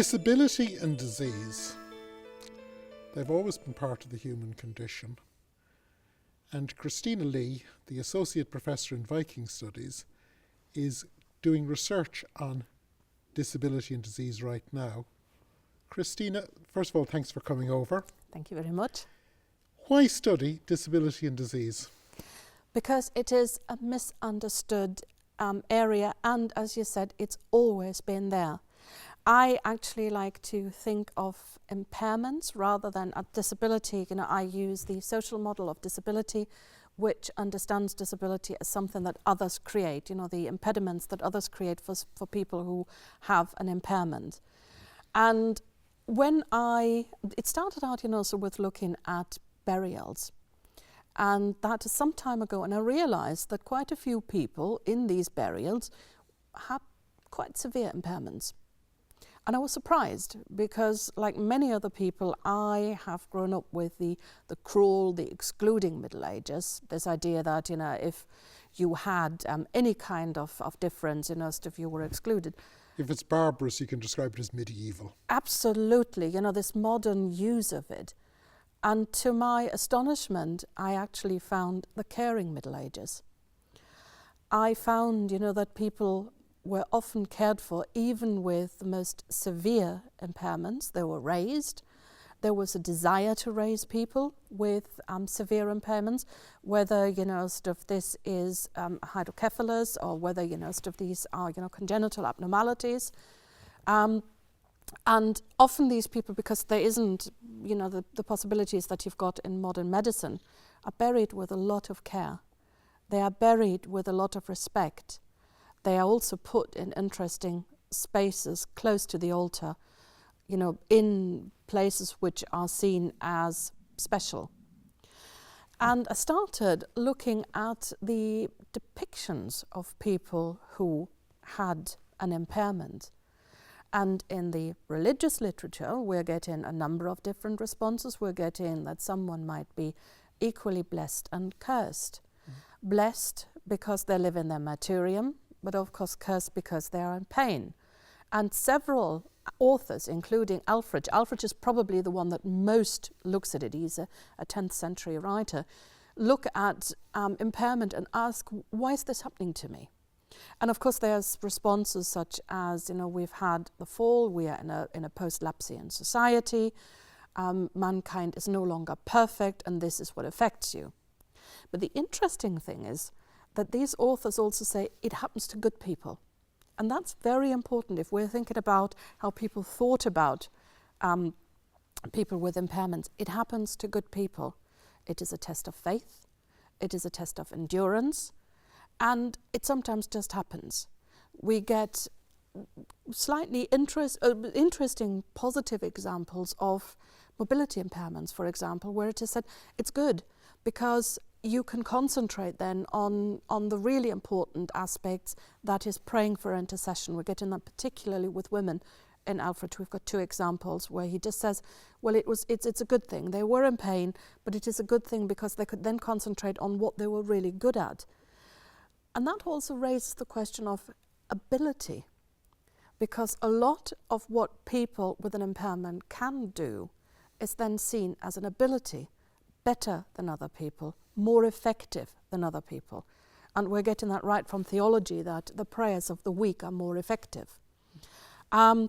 Disability and disease, they've always been part of the human condition. And Christina Lee, the Associate Professor in Viking Studies, is doing research on disability and disease right now. Christina, first of all, thanks for coming over. Thank you very much. Why study disability and disease? Because it is a misunderstood area, and as you said, it's always been there. I actually like to think of impairments rather than a disability. I use the social model of disability, which understands disability as something that others create, the impediments that others create for people who have an impairment. And when it started out, with looking at burials. And that is some time ago, and I realized that quite a few people in these burials had quite severe impairments. And I was surprised because, like many other people, I have grown up with the cruel, the excluding Middle Ages. This idea that, if you had any kind of difference, if you were excluded. If it's barbarous, you can describe it as medieval. Absolutely, this modern use of it. And to my astonishment, I actually found the caring Middle Ages. I found, that people were often cared for even with the most severe impairments. They were raised. There was a desire to raise people with severe impairments, whether, this is hydrocephalus or whether, these are, congenital abnormalities. And often these people, because there isn't, the possibilities that you've got in modern medicine, are buried with a lot of care. They are buried with a lot of respect. They are also put in interesting spaces close to the altar, in places which are seen as special. And I started looking at the depictions of people who had an impairment. And in the religious literature, we're getting a number of different responses. We're getting that someone might be equally blessed and cursed. Blessed because they live in their martyrium, but of course cursed because they are in pain. And several authors, including Alfred is probably the one that most looks at it, he's a 10th century writer, look at impairment and ask, why is this happening to me? And of course there's responses such as, we've had the fall, we are in a post-Lapsian society, mankind is no longer perfect, and this is what affects you. But the interesting thing is that these authors also say it happens to good people. And that's very important if we're thinking about how people thought about people with impairments. It happens to good people. It is a test of faith, it is a test of endurance, and it sometimes just happens. We get slightly interesting positive examples of mobility impairments, for example, where it is said it's good because you can concentrate then on the really important aspects, that is praying for intercession. We're getting that particularly with women. In Alfred, we've got two examples where he just says, well, it's a good thing. They were in pain, but it is a good thing because they could then concentrate on what they were really good at. And that also raises the question of ability, because a lot of what people with an impairment can do is then seen as an ability, better than other people, more effective than other people. And we're getting that right from theology, that the prayers of the weak are more effective. And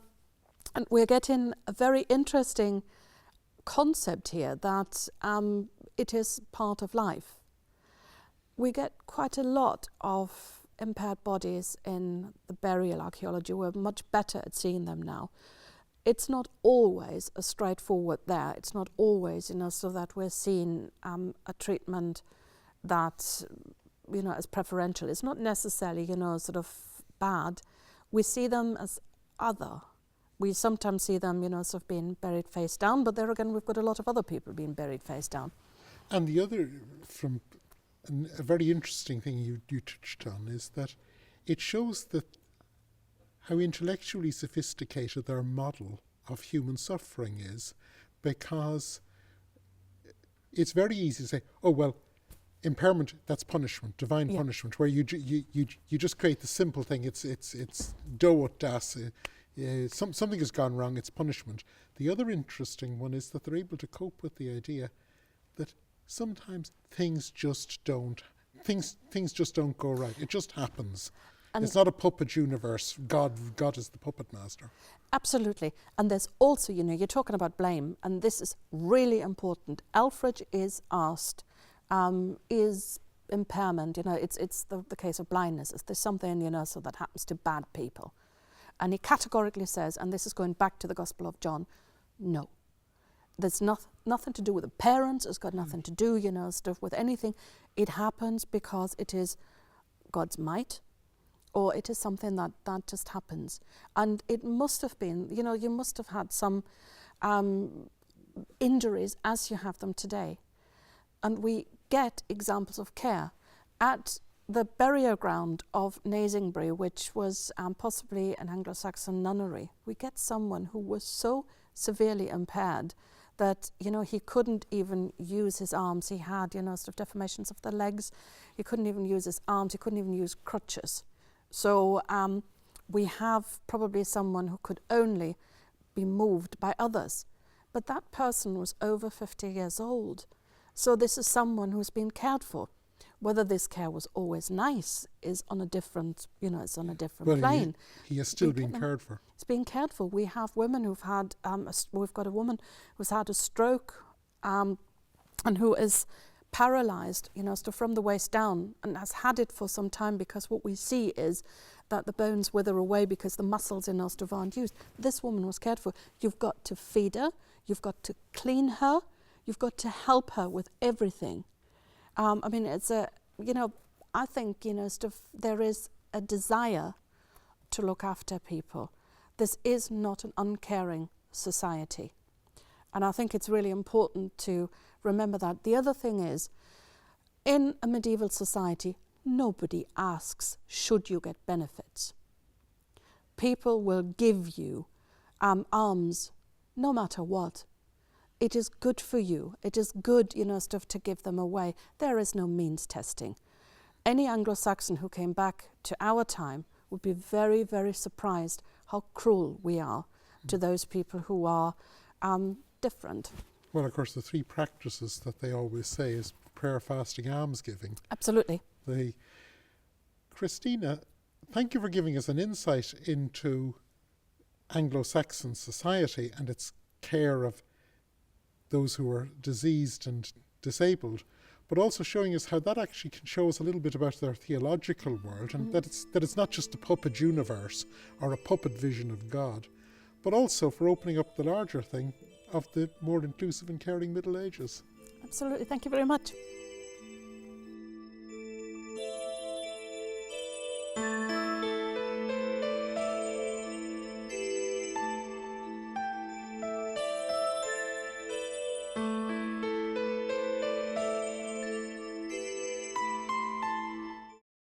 we're getting a very interesting concept here that it is part of life. We get quite a lot of impaired bodies in the burial archaeology. We're much better at seeing them now. It's not always a straightforward there. It's not always, so that we're seeing a treatment that, is preferential. It's not necessarily, sort of bad. We see them as other. We sometimes see them, sort of being buried face down, but there again, we've got a lot of other people being buried face down. And the other, from a very interesting thing you touched on, is that it shows that how intellectually sophisticated their model of human suffering is, because it's very easy to say, oh, well, impairment, that's punishment, divine punishment, where you just create the simple thing. It's do ut das, Something has gone wrong, it's punishment. The other interesting one is that they're able to cope with the idea that sometimes things just don't go right. It just happens. And it's not a puppet universe. God is the puppet master. Absolutely. And there's also, you're talking about blame, and this is really important. Alfred is asked, is impairment, it's the case of blindness. Is there something, so that happens to bad people? And he categorically says, and this is going back to the Gospel of John, no. There's nothing to do with the parents. It's got nothing to do, stuff with anything. It happens because it is God's might, or it is something that just happens. And it must have been, you must have had some injuries as you have them today. And we get examples of care. At the burial ground of Nasingbury, which was possibly an Anglo-Saxon nunnery, we get someone who was so severely impaired that, he couldn't even use his arms. He had, sort of deformations of the legs. He couldn't even use his arms. He couldn't even use crutches. So we have probably someone who could only be moved by others. But that person was over 50 years old. So this is someone who's been cared for. Whether this care was always nice is on a different, it's on a different plane. He has still been cared for. It's been cared for. We have women who've had, we've got a woman who's had a stroke and who is paralysed, so from the waist down, and has had it for some time, because what we see is that the bones wither away because the muscles in us aren't used. This woman was cared for. You've got to feed her, you've got to clean her, you've got to help her with everything. It's I think, there is a desire to look after people. This is not an uncaring society. And I think it's really important to remember that. The other thing is, in a medieval society, nobody asks, should you get benefits? People will give you alms no matter what. It is good for you. It is good, to give them away. There is no means testing. Any Anglo-Saxon who came back to our time would be very, very surprised how cruel we are to those people who are different. Well, of course, the three practices that they always say is prayer, fasting, almsgiving. Absolutely. Christina, thank you for giving us an insight into Anglo-Saxon society and its care of those who are diseased and disabled, but also showing us how that actually can show us a little bit about their theological world, and that it's not just a puppet universe or a puppet vision of God, but also for opening up the larger thing of the more inclusive and caring Middle Ages. Absolutely. Thank you very much.